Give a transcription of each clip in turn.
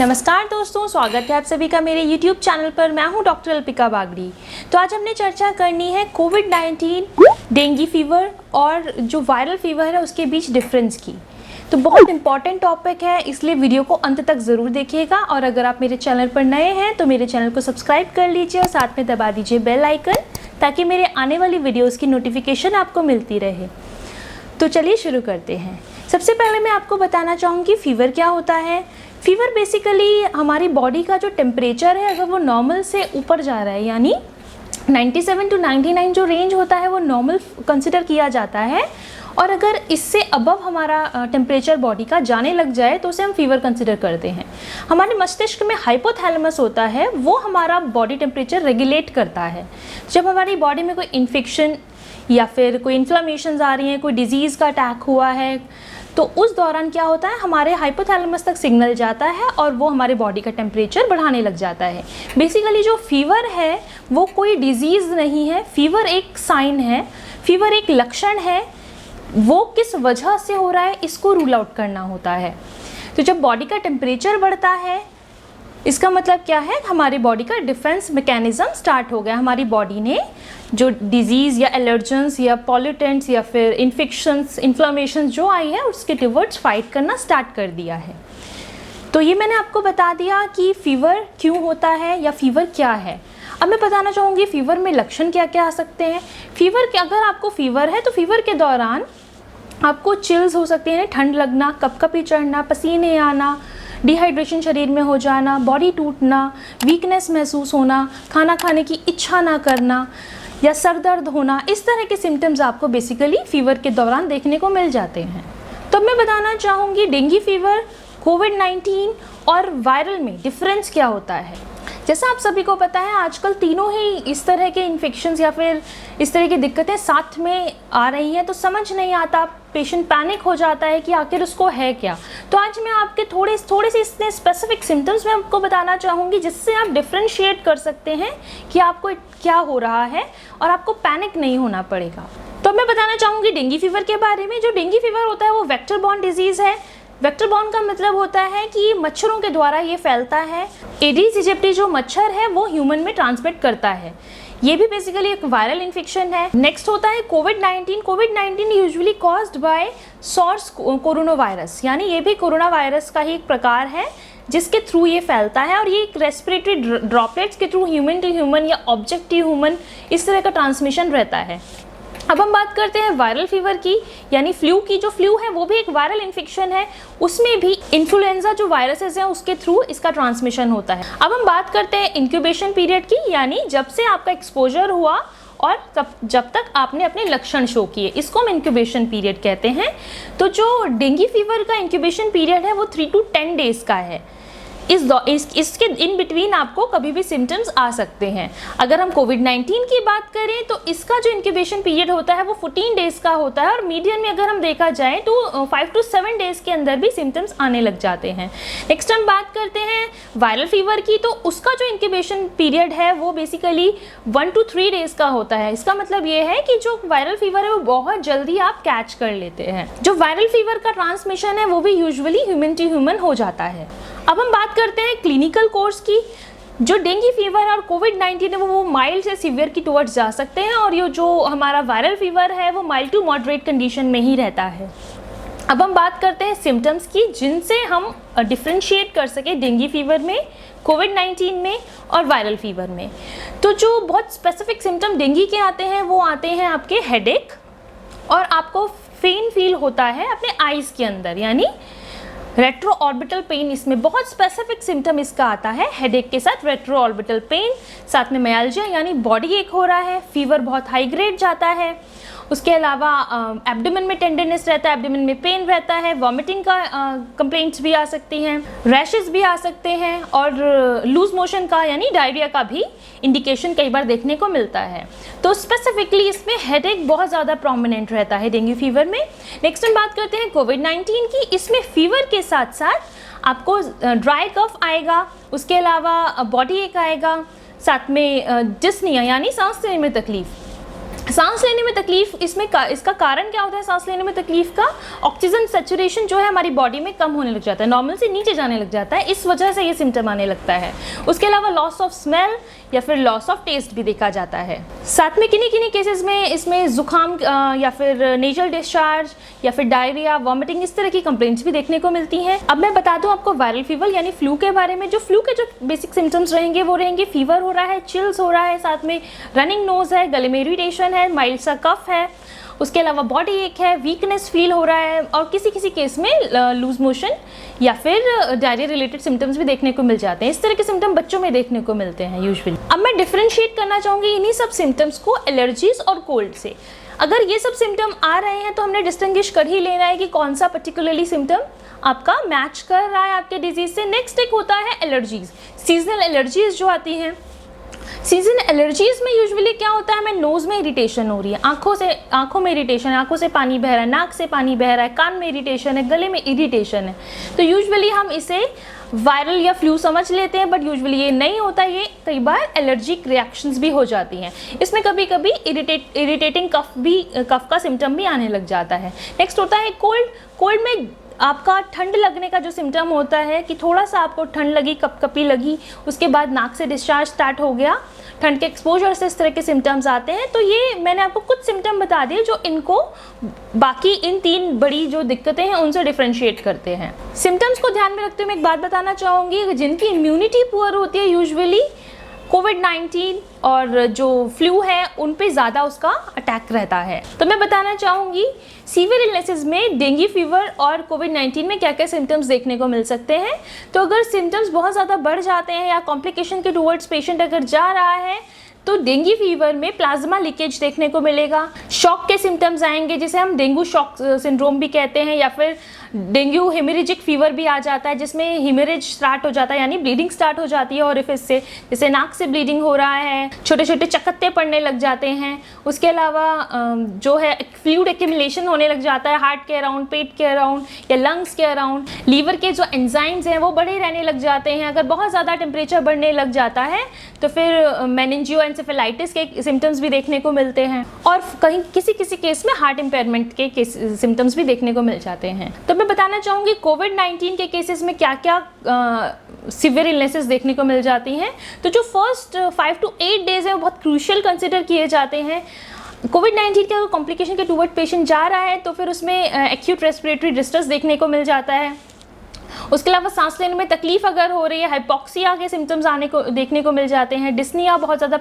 नमस्कार दोस्तों, स्वागत है आप सभी का मेरे YouTube चैनल पर। मैं हूं डॉक्टर अल्पिका बागड़ी। तो आज हमने चर्चा करनी है कोविड-19, डेंगू फीवर और जो वायरल फीवर है उसके बीच डिफरेंस की। तो बहुत इंपॉर्टेंट टॉपिक है, इसलिए वीडियो को अंत तक ज़रूर देखिएगा। और अगर आप मेरे चैनल पर नए हैं तो मेरे चैनल को सब्सक्राइब कर लीजिए और साथ में दबा दीजिए बेल आइकन, ताकि मेरे आने वाली वीडियोज़ की नोटिफिकेशन आपको मिलती रहे। तो चलिए शुरू करते हैं। सबसे पहले मैं आपको बताना चाहूँगी फीवर क्या होता है। फीवर बेसिकली हमारी बॉडी का जो टेम्परेचर है, अगर वो नॉर्मल से ऊपर जा रहा है, यानी 97 to 99 जो रेंज होता है वो नॉर्मल कंसिडर किया जाता है। और अगर इससे अबव हमारा टेम्परेचर बॉडी का जाने लग जाए तो उसे हम फीवर कंसिडर करते हैं। हमारे मस्तिष्क में हाइपोथैलेमस होता है, वो हमारा बॉडी टेम्परेचर रेगुलेट करता है। जब हमारी बॉडी में कोई इन्फेक्शन या फिर कोई इन्फ्लेमेशंस आ रही हैं, कोई डिजीज़ का अटैक हुआ है, तो उस दौरान क्या होता है, हमारे हाइपोथैलेमस तक सिग्नल जाता है और वो हमारे बॉडी का टेम्परेचर बढ़ाने लग जाता है। बेसिकली जो फीवर है वो कोई डिजीज़ नहीं है, फीवर एक साइन है, फीवर एक लक्षण है। वो किस वजह से हो रहा है इसको रूल आउट करना होता है। तो जब बॉडी का टेम्परेचर बढ़ता है, इसका मतलब क्या है, हमारी बॉडी का डिफेंस मैकेनिज्म स्टार्ट हो गया। हमारी बॉडी ने जो डिजीज़ या एलर्जेंस या पॉल्यूटेंट्स या फिर इन्फेक्शंस, इन्फ्लेमेशन जो आई है उसके टुवर्ड्स फाइट करना स्टार्ट कर दिया है। तो ये मैंने आपको बता दिया कि फ़ीवर क्यों होता है या फ़ीवर क्या है। अब मैं बताना चाहूँगी फ़ीवर में लक्षण क्या क्या आ सकते हैं। फ़ीवर के, अगर आपको फ़ीवर है तो फ़ीवर के दौरान आपको चिल्स हो सकते हैं, ठंड लगना, कपकपी चढ़ना, पसीने आना, डिहाइड्रेशन शरीर में हो जाना, बॉडी टूटना, वीकनेस महसूस होना, खाना खाने की इच्छा ना करना या सर दर्द होना, इस तरह के सिम्टम्स आपको बेसिकली फ़ीवर के दौरान देखने को मिल जाते हैं। तो मैं बताना चाहूँगी डेंगू फीवर, कोविड-19 और वायरल में डिफरेंस क्या होता है। जैसा आप सभी को पता है, आजकल तीनों ही इस तरह के इन्फेक्शंस या फिर इस तरह की दिक्कतें साथ में आ रही हैं, तो समझ नहीं आता, पेशेंट पैनिक हो जाता है कि आखिर उसको है क्या। तो आज मैं आपके थोड़े से इतने स्पेसिफिक सिम्टम्स मैं आपको बताना चाहूँगी, जिससे आप डिफ्रेंशिएट कर सकते हैं कि आपको क्या हो रहा है और आपको पैनिक नहीं होना पड़ेगा। तो मैं बताना चाहूँगी डेंगू फीवर के बारे में। जो डेंगू फीवर होता है वो वेक्टर बॉर्न डिजीज़ है। वेक्टर बॉर्न का मतलब होता है कि मच्छरों के द्वारा ये फैलता है। एडिस इजिप्टी जो मच्छर है वो ह्यूमन में ट्रांसमिट करता है। ये भी बेसिकली एक वायरल इन्फेक्शन है। नेक्स्ट होता है कोविड-19। कोविड-19 usually caused by swords corona virus, यानी ये भी कोरोना वायरस का ही एक प्रकार है जिसके थ्रू ये फैलता है। और ये एक रेस्पिरेटरी ड्रॉपलेट्स के थ्रू ह्यूमन टू ह्यूमन या ऑब्जेक्ट टू ह्यूमन, इस तरह का ट्रांसमिशन रहता है। अब हम बात करते हैं वायरल फीवर की, यानी फ्लू की। जो फ्लू है वो भी एक वायरल इन्फेक्शन है, उसमें भी इन्फ्लुएंजा जो वायरसेस हैं उसके थ्रू इसका ट्रांसमिशन होता है। अब हम बात करते हैं इंक्यूबेशन पीरियड की, यानी जब से आपका एक्सपोजर हुआ और जब तक आपने अपने लक्षण शो किए, इसको हम इंक्यूबेशन पीरियड कहते हैं। तो जो डेंगू फीवर का इंक्यूबेशन पीरियड है वो 3 to 10 डेज का है। इसके इन बिटवीन आपको कभी भी सिम्टम्स आ सकते हैं। अगर हम कोविड-19 की बात करें तो इसका जो इंक्यूबेशन पीरियड होता है वो 14 डेज़ का होता है, और मीडियम में अगर हम देखा जाए तो 5 to 7 डेज़ के अंदर भी सिम्टम्स आने लग जाते हैं। नेक्स्ट हम बात करते हैं वायरल फीवर की। तो उसका जो इंक्यूबेशन पीरियड है वो बेसिकली 1 to 3 डेज़ का होता है। इसका मतलब ये है कि जो वायरल फीवर है वो बहुत जल्दी आप कैच कर लेते हैं। जो वायरल फीवर का ट्रांसमिशन है वो भी यूजुअली ह्यूमन टू ह्यूमन हो जाता है। अब हम बात करते हैं क्लिनिकल कोर्स की। जो डेंगू फीवर और कोविड-19 है वो माइल्ड से सीवियर की टुवर्ड्स जा सकते हैं, और ये जो हमारा वायरल फीवर है वो माइल्ड टू मॉडरेट कंडीशन में ही रहता है। अब हम बात करते हैं सिम्टम्स की, जिनसे हम डिफ्रेंशिएट कर सके डेंगू फीवर में, कोविड-19 में और वायरल फीवर में। तो जो बहुत स्पेसिफिक सिम्टम डेंगू के आते हैं वो आते हैं आपके हेडेक, और आपको पेन फील होता है अपने आईज के अंदर, यानी रेट्रो ऑर्बिटल पेन। इसमें बहुत स्पेसिफिक सिम्टम इसका आता है, हेडेक के साथ रेट्रो ऑर्बिटल पेन, साथ में मायल्जिया यानी बॉडी एक हो रहा है, फीवर बहुत हाई ग्रेड जाता है। उसके अलावा एब्डोमेन में टेंडरनेस रहता है, एब्डोमेन में पेन रहता है, वॉमिटिंग का कंप्लेंट्स भी आ सकती हैं, रैशेस भी आ सकते हैं, और लूज मोशन का यानी डायरिया का भी इंडिकेशन कई बार देखने को मिलता है। तो स्पेसिफिकली इसमें हेडेक बहुत ज़्यादा प्रोमिनेंट रहता है डेंगू फीवर में। नेक्स्ट हम बात करते हैं कोविड-19 की। इसमें फीवर के साथ साथ आपको ड्राई कफ आएगा, उसके अलावा बॉडी एक आएगा, साथ में डिस्निया यानी सांस लेने में तकलीफ, सांस लेने में तकलीफ, इसका कारण क्या होता है सांस लेने में तकलीफ का? ऑक्सीजन सैचुरेशन जो है हमारी बॉडी में कम होने लग जाता है, नॉर्मल से नीचे जाने लग जाता है, इस वजह से ये सिम्टम आने लगता है। उसके अलावा लॉस ऑफ स्मेल या फिर लॉस ऑफ टेस्ट भी देखा जाता है। साथ में किन्हीं केसेस में इसमें जुकाम या फिर नेजल डिस्चार्ज या फिर डायरिया, वॉमिटिंग, इस तरह की कंप्लेंट्स भी देखने को मिलती हैं। अब मैं बता दूं आपको वायरल फीवर यानी फ्लू के बारे में। जो फ्लू के जो बेसिक सिम्टम्स रहेंगे वो रहेंगे फीवर हो रहा है, चिल्स हो रहा है, साथ में रनिंग नोज है, गले में इरिटेशन है, माइल्ड सा कफ है, उसके अलावा बॉडी एक है, वीकनेस फील हो रहा है और किसी केस में लूज मोशन या फिर डायरिया रिलेटेड सिम्टम्स भी देखने को मिल जाते हैं। इस तरह के सिम्टम बच्चों में देखने को मिलते हैं यूजुअली। अब मैं डिफरेंशिएट करना चाहूँगी इन्हीं सब सिम्टम्स को एलर्जीज और कोल्ड से। अगर ये सब सिम्टम आ रहे हैं तो हमने डिस्टिंग्विश कर ही लेना है कि कौन सा पर्टिकुलरली सिम्टम आपका मैच कर रहा है आपके डिजीज से। नेक्स्ट एक होता है एलर्जीज, सीजनल एलर्जीज जो आती हैं। सीजन एलर्जीज में यूजुअली क्या होता है, हमें नोज में इरिटेशन हो रही है, आंखों में इरिटेशन है, आंखों से पानी बह रहा है, नाक से पानी बह रहा है, कान में इरिटेशन है, गले में इरिटेशन है, तो यूजुअली हम इसे वायरल या फ्लू समझ लेते हैं, बट यूजुअली ये नहीं होता, ये कई बार एलर्जिक रिएक्शंस भी हो जाती हैं। इसमें कभी कभी इरिटेटिंग कफ का सिम्टम भी आने लग जाता है। नेक्स्ट होता है कोल्ड। कोल्ड में आपका ठंड लगने का जो सिम्टम होता है कि थोड़ा सा आपको ठंड लगी, कपकपी लगी, उसके बाद नाक से डिस्चार्ज स्टार्ट हो गया, ठंड के एक्सपोजर से इस तरह के सिम्टम्स आते हैं। तो ये मैंने आपको कुछ सिम्टम बता दिए जो इनको बाकी इन 3 बड़ी जो दिक्कतें हैं उनसे डिफ्रेंशिएट करते हैं। सिम्टम्स को ध्यान में रखते हुए मैं एक बात बताना चाहूँगी, जिनकी इम्यूनिटी पुअर होती है यूजुअली कोविड-19 और जो फ्लू है उन पे ज़्यादा उसका अटैक रहता है। तो मैं बताना चाहूँगी सीवियर इलनेसेस में डेंगू फीवर और कोविड-19 में क्या क्या सिम्टम्स देखने को मिल सकते हैं। तो अगर सिम्टम्स बहुत ज़्यादा बढ़ जाते हैं या कॉम्प्लिकेशन के टुवर्ड्स पेशेंट अगर जा रहा है तो डेंगू फीवर में प्लाज्मा लीकेज देखने को मिलेगा, शॉक के सिम्टम्स आएंगे जिसे हम डेंगू शॉक सिंड्रोम भी कहते हैं, या फिर डेंगू हेमरेजिक फीवर भी आ जाता है जिसमें हेमरेज स्टार्ट हो जाता है यानी ब्लीडिंग स्टार्ट हो जाती है ओरिफिस से, जैसे नाक से ब्लीडिंग हो रहा है, छोटे छोटे चकत्ते पड़ने लग जाते हैं। उसके अलावा जो है फ्लूइड एक्यूमुलेशन होने लग जाता है हार्ट के अराउंड, पेट के अराउंड या लंग्स के अराउंड। लीवर के जो एंजाइम्स हैं वो बढ़े रहने लग जाते हैं। अगर बहुत ज़्यादा टेम्परेचर बढ़ने लग जाता है तो फिर मेनिंजियोएन्सेफेलाइटिस के सिम्टम्स भी देखने को मिलते हैं और कहीं किसी केस में हार्ट इम्पेयरमेंट के सिम्टम्स भी देखने को मिल जाते हैं। तो मैं बताना चाहूँगी कोविड-19 के केसेस में क्या क्या सीवियर इलनेसेस देखने को मिल जाती हैं। तो जो फर्स्ट 5 to 8 डेज है वो बहुत क्रूशियल कंसिडर किए जाते हैं। कोविड-19 के कॉम्प्लिकेशन के टुवर्ड पेशेंट जा रहा है तो फिर उसमें एक्यूट रेस्पिरेटरी डिस्ट्रेस देखने को मिल जाता है। उसके अलावा सांस लेने में तकलीफ अगर हो रही है, हाइपोक्सिया के सिम्टम्स देखने को मिल जाते हैं, डिस्निया बहुत ज़्यादा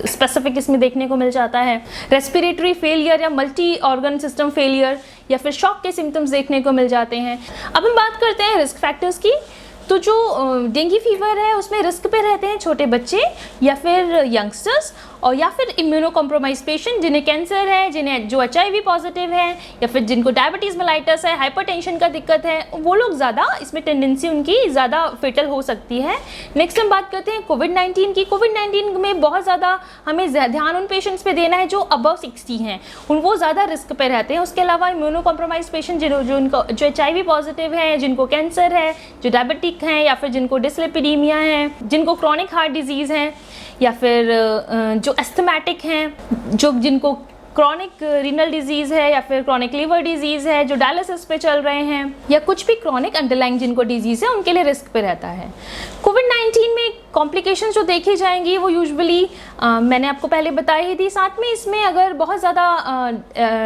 स्पेसिफिक इसमें देखने को मिल जाता है, रेस्पिरेटरी फेलियर या मल्टी ऑर्गन सिस्टम फेलियर या फिर शॉक के सिम्टम्स देखने को मिल जाते हैं। अब हम बात करते हैं रिस्क फैक्टर्स की। तो जो डेंगू फीवर है उसमें रिस्क पे रहते हैं छोटे बच्चे या फिर यंगस्टर्स और या फिर इम्यूनो कॉम्प्रोमाइज पेशेंट जिन्हें कैंसर है, जिन्हें जो HIV पॉजिटिव है या फिर जिनको डायबिटीज़ मेलाइटस है, हाइपरटेंशन का दिक्कत है, वो लोग ज़्यादा इसमें टेंडेंसी उनकी ज़्यादा फेटल हो सकती है। नेक्स्ट हम बात करते हैं कोविड-19 की। कोविड-19 में बहुत ज़्यादा हमें ध्यान उन पेशेंट्स पे देना है जो अबव 60 हैं, वो ज़्यादा रिस्क पे रहते हैं। उसके अलावा इम्यूनो कॉम्प्रोमाइज पेशेंट जो HIV पॉजिटिव है, जिनको कैंसर है, जो डायबिटिक हैं या फिर जिनको डिसलिपिडीमिया है, जिनको क्रॉनिक हार्ट डिजीज़ हैं या फिर जो एस्थमेटिक हैं, जिनको क्रॉनिक रीनल डिजीज़ है या फिर क्रॉनिक लीवर डिजीज़ है, जो डायलिसिस पे चल रहे हैं या कुछ भी क्रॉनिक अंडरलाइंग जिनको डिजीज़ है उनके लिए रिस्क पे रहता है। कोविड-19 में कॉम्प्लिकेशंस जो देखी जाएंगी वो यूजुअली मैंने आपको पहले बताई ही थी। साथ में इसमें अगर बहुत ज़्यादा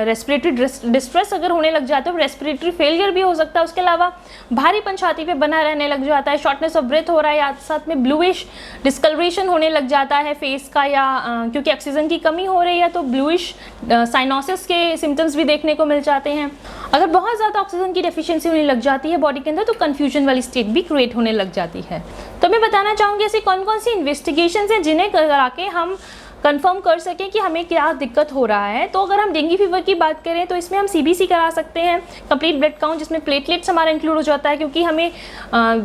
रेस्पिरेटरी डिस्ट्रेस अगर होने लग जाता है, रेस्पिरेटरी फेलियर भी हो सकता है। उसके अलावा भारीपन छाती पे बना रहने लग जाता है, शॉर्टनेस ऑफ ब्रेथ हो रहा है, या साथ में ब्लूइश डिस्कलरेशन होने लग जाता है फेस का, या क्योंकि ऑक्सीजन की कमी हो रही है तो ब्लूइश साइनोसिस के सिम्टम्स भी देखने को मिल जाते हैं। अगर बहुत ज़्यादा ऑक्सीजन की डेफिशिएंसी होने लग जाती है बॉडी के अंदर तो कन्फ्यूजन वाली स्टेट भी क्रिएट होने लग जाती है। तो मैं बताना चाहूँगी ऐसी कौन कौन सी इन्वेस्टिगेशंस हैं जिन्हें करा के हम कंफर्म कर सकें कि हमें क्या दिक्कत हो रहा है। तो अगर हम डेंगू फीवर की बात करें तो इसमें हम CBC करा सकते हैं, कंप्लीट ब्लड काउंट, जिसमें प्लेटलेट्स हमारा इंक्लूड हो जाता है, क्योंकि हमें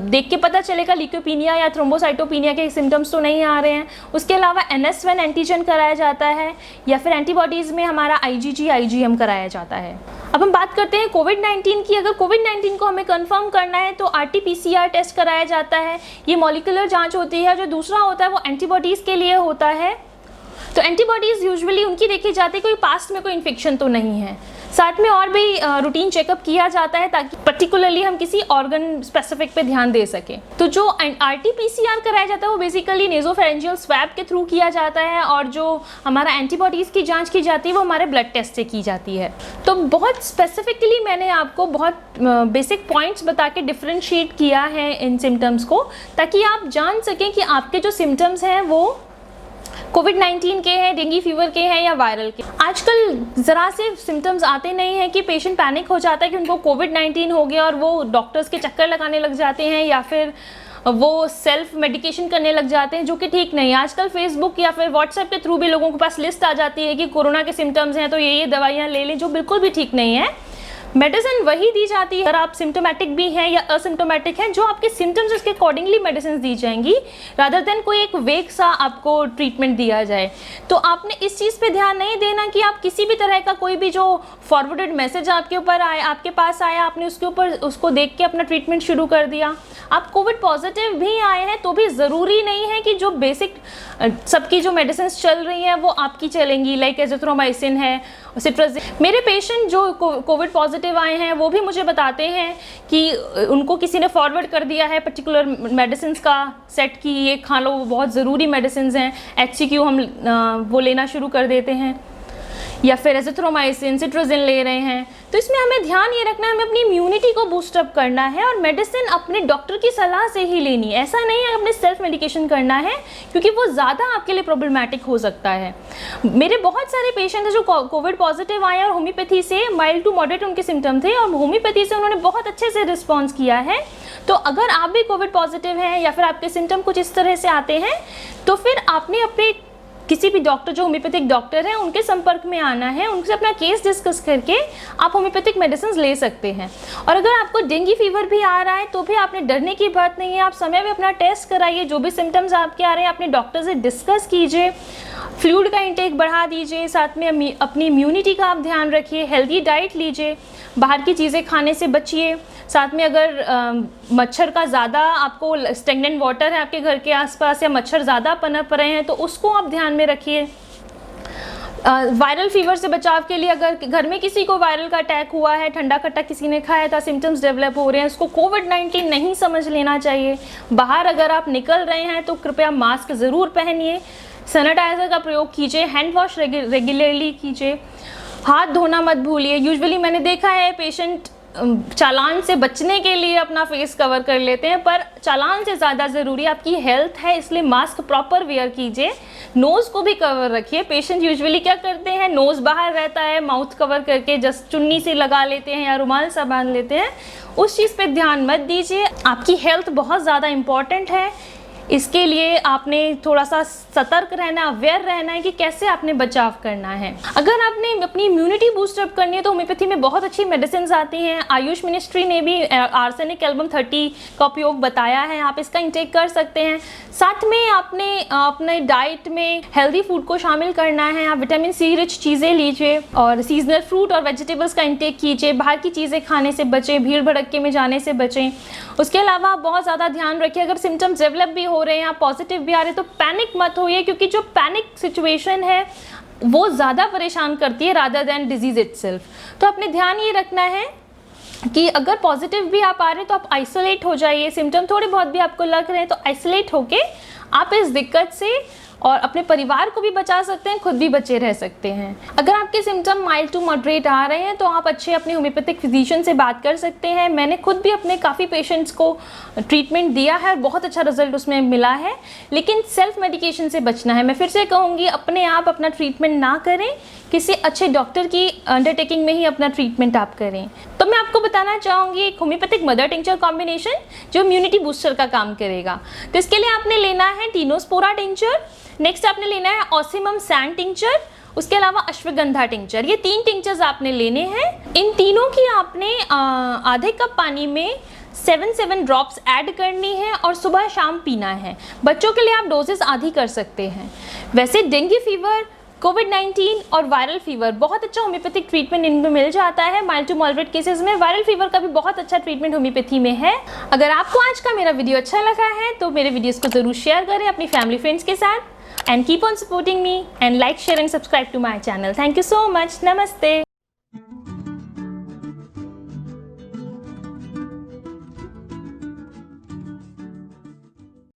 देख के पता चलेगा ल्यूकोपीनिया या थ्रोम्बोसाइटोपिनिया के सिम्टम्स तो नहीं आ रहे हैं। उसके अलावा NS1 एंटीजन कराया जाता है या फिर एंटीबॉडीज़ में हमारा IgG IgM कराया जाता है। अब हम बात करते हैं कोविड-19 की। अगर कोविड-19 को हमें कंफर्म करना है तो RT-PCR टेस्ट कराया जाता है। ये मॉलिक्यूलर जांच होती है। जो दूसरा होता है वो एंटीबॉडीज़ के लिए होता है। तो एंटीबॉडीज़ यूजुअली उनकी देखी जाती है कोई पास्ट में कोई इन्फेक्शन तो नहीं है। साथ में और भी रूटीन चेकअप किया जाता है ताकि पर्टिकुलरली हम किसी ऑर्गन स्पेसिफिक पे ध्यान दे सकें। तो जो RT-PCR कराया जाता है वो बेसिकली नेजोफेरेंजियल स्वैब के थ्रू किया जाता है, और जो हमारा एंटीबॉडीज़ की जांच की जाती है वो हमारे ब्लड टेस्ट से की जाती है। तो बहुत स्पेसिफिकली मैंने आपको बहुत बेसिक पॉइंट्स बता के डिफ्रेंशिएट किया है इन सिम्टम्स को, ताकि आप जान सकें कि आपके जो सिम्टम्स हैं वो कोविड-19 के हैं, डेंगू फीवर के हैं या वायरल के। आजकल ज़रा से सिम्टम्स आते नहीं हैं कि पेशेंट पैनिक हो जाता है कि उनको कोविड-19 हो गया और वो डॉक्टर्स के चक्कर लगाने लग जाते हैं या फिर वो सेल्फ मेडिकेशन करने लग जाते हैं, जो कि ठीक नहीं है। आजकल फेसबुक या फिर व्हाट्सएप के थ्रू भी लोगों के पास लिस्ट आ जाती है कि कोरोना के सिम्टम्स हैं तो ये दवाइयाँ ले लें, जो बिल्कुल भी ठीक नहीं है। मेडिसिन वही दी जाती है अगर आप सिम्टोमेटिक भी हैं या असिम्टोमेटिक हैं, जो आपके सिम्टम्स उसके अकॉर्डिंगली मेडिसिन दी जाएंगी, रादर देन कोई एक वेग सा आपको ट्रीटमेंट दिया जाए। तो आपने इस चीज़ पे ध्यान नहीं देना कि आप किसी भी तरह का कोई भी जो फॉरवर्डेड मैसेज आपके ऊपर आए, आपके पास आया, आपने उसके ऊपर उसको देख के अपना ट्रीटमेंट शुरू कर दिया। आप कोविड पॉजिटिव भी आए हैं तो भी ज़रूरी नहीं है कि जो बेसिक सबकी जो मेडिसिन चल रही हैं वो आपकी चलेंगी, लाइक एजिथ्रोमाइसिन है, सिट्राजिन। मेरे पेशेंट जो कोविड पॉजिटिव आए हैं वो भी मुझे बताते हैं कि उनको किसी ने फॉरवर्ड कर दिया है पर्टिकुलर मेडिसिन का सेट की ये खा लो, वो बहुत ज़रूरी मेडिसिन हैं। HCQ हम वो लेना शुरू कर देते हैं, या फिर एजिथ्रोमाइसिन, सिट्राजिन ले रहे हैं। तो इसमें हमें ध्यान ये रखना है, हमें अपनी इम्यूनिटी को बूस्टअप करना है और मेडिसिन अपने डॉक्टर की सलाह से ही लेनी है। ऐसा नहीं है अपने सेल्फ मेडिकेशन करना है, क्योंकि वो ज़्यादा आपके लिए प्रॉब्लमैटिक हो सकता है। मेरे बहुत सारे पेशेंट हैं जो कोविड पॉजिटिव आए और होम्योपैथी से माइल्ड टू मॉडरेट उनके सिम्टम थे और होम्योपैथी से उन्होंने बहुत अच्छे से रिस्पॉन्स किया है। तो अगर आप भी कोविड पॉजिटिव हैं या फिर आपके सिम्टम कुछ इस तरह से आते हैं, तो फिर आपने अपने किसी भी डॉक्टर जो होम्योपैथिक डॉक्टर हैं उनके संपर्क में आना है, उनसे अपना केस डिस्कस करके आप होम्योपैथिक मेडिसिन ले सकते हैं। और अगर आपको डेंगू फीवर भी आ रहा है तो भी आपने डरने की बात नहीं है, आप समय में अपना टेस्ट कराइए, जो भी सिम्टम्स आपके आ रहे हैं अपने डॉक्टर से डिस्कस कीजिए, फ्लूइड का इंटेक बढ़ा दीजिए, साथ में अपनी इम्यूनिटी का आप ध्यान रखिए, हेल्दी डाइट लीजिए, बाहर की चीज़ें खाने से बचिए। साथ में अगर मच्छर का ज़्यादा आपको स्टेगनेंट वाटर है आपके घर के आसपास या मच्छर ज़्यादा पनप रहे हैं तो उसको आप ध्यान में रखिए। वायरल फीवर से बचाव के लिए अगर घर में किसी को वायरल का अटैक हुआ है, ठंडा खट्टा किसी ने खाया था, सिम्टम्स डेवलप हो रहे हैं, उसको कोविड-19 नहीं समझ लेना चाहिए। बाहर अगर आप निकल रहे हैं तो कृपया मास्क ज़रूर पहनिए, सैनिटाइज़र का प्रयोग कीजिए, हैंड वॉश रेगुलरली कीजिए, हाथ धोना मत भूलिए। यूजुअली मैंने देखा है पेशेंट चालान से बचने के लिए अपना फेस कवर कर लेते हैं, पर चालान से ज़्यादा ज़रूरी आपकी हेल्थ है, इसलिए मास्क प्रॉपर वेयर कीजिए, नोज़ को भी कवर रखिए। पेशेंट यूजुअली क्या करते हैं, नोज़ बाहर रहता है, माउथ कवर करके जस्ट चुन्नी से लगा लेते हैं या रुमाल सा बांध लेते हैं, उस चीज़ पे ध्यान मत दीजिए। आपकी हेल्थ बहुत ज़्यादा इम्पॉर्टेंट है, इसके लिए आपने थोड़ा सा सतर्क रहना, अवेयर रहना है कि कैसे आपने बचाव करना है। अगर आपने अपनी इम्यूनिटी बूस्टअप करनी है तो होम्योपैथी में बहुत अच्छी मेडिसिन आती हैं। आयुष मिनिस्ट्री ने भी आर्सेनिक एल्बम 30 का उपयोग बताया है, आप इसका इंटेक कर सकते हैं। साथ में आपने अपने डाइट में हेल्दी फूड को शामिल करना है, आप विटामिन C रिच चीज़ें लीजिए और सीजनल फ्रूट और वेजिटेबल्स का इंटेक कीजिए, बाहर की चीज़ें खाने से बचें, भीड़ भड़क्के में जाने से बचें। उसके अलावा आप बहुत ज़्यादा ध्यान रखिए, अगर सिम्टम्स डेवलप भी हो रहे हैं, आप पॉजिटिव भी आ रहे हैं तो पैनिक मत होइए, क्योंकि जो पैनिक सिचुएशन है वो ज़्यादा परेशान करती है रादर देन डिजीज़ इटसेल्फ। तो अपने ध्यान ये रखना है कि अगर पॉजिटिव भी आप आ रहे हैं तो आप आइसोलेट हो जाइए, सिम्टम थोड़े बहुत भी आपको लग रहे हैं तो आइसोलेट होके आप इस दिक्कत से और अपने परिवार को भी बचा सकते हैं, खुद भी बचे रह सकते हैं। अगर आपके सिम्टम माइल्ड टू मॉडरेट आ रहे हैं तो आप अच्छे अपने होम्योपैथिक फिजिशियन से बात कर सकते हैं। मैंने खुद भी अपने काफ़ी पेशेंट्स को ट्रीटमेंट दिया है और बहुत अच्छा रिजल्ट उसमें मिला है, लेकिन सेल्फ मेडिकेशन से बचना है। मैं फिर से कहूँगी, अपने आप अपना ट्रीटमेंट ना करें, किसी अच्छे डॉक्टर की अंडरटेकिंग में ही अपना ट्रीटमेंट आप करें। तो मैं आपको बताना चाहूँगी एक होम्योपैथिक मदर टिंचर कॉम्बिनेशन जो इम्यूनिटी बूस्टर का काम करेगा। तो इसके लिए आपने लेना है टीनोस्पोरा टिंचर, नेक्स्ट आपने लेना है ऑसिमम सैंड टिंचर, उसके अलावा अश्वगंधा टिंचर। ये 3 टिंचर्स आपने लेने हैं। इन तीनों की आपने आधे कप पानी में 7 ड्रॉप्स ऐड करनी है और सुबह शाम पीना है। बच्चों के लिए आप डोजेस आधी कर सकते हैं। वैसे डेंगू फीवर कोविड-19 और वायरल फीवर बहुत अच्छा होम्योपैथिक ट्रीटमेंट इनमें मिल जाता है। माइल्ड टू मॉडरेट केसेस में वायरल फीवर का भी बहुत अच्छा ट्रीटमेंट होम्योपैथी में है। अगर आपको आज का मेरा वीडियो अच्छा लगा है तो मेरे वीडियोस को जरूर शेयर करें अपनी फैमिली फ्रेंड्स के साथ, and keep on supporting me and like, share and subscribe to my channel. Thank you so much. Namaste.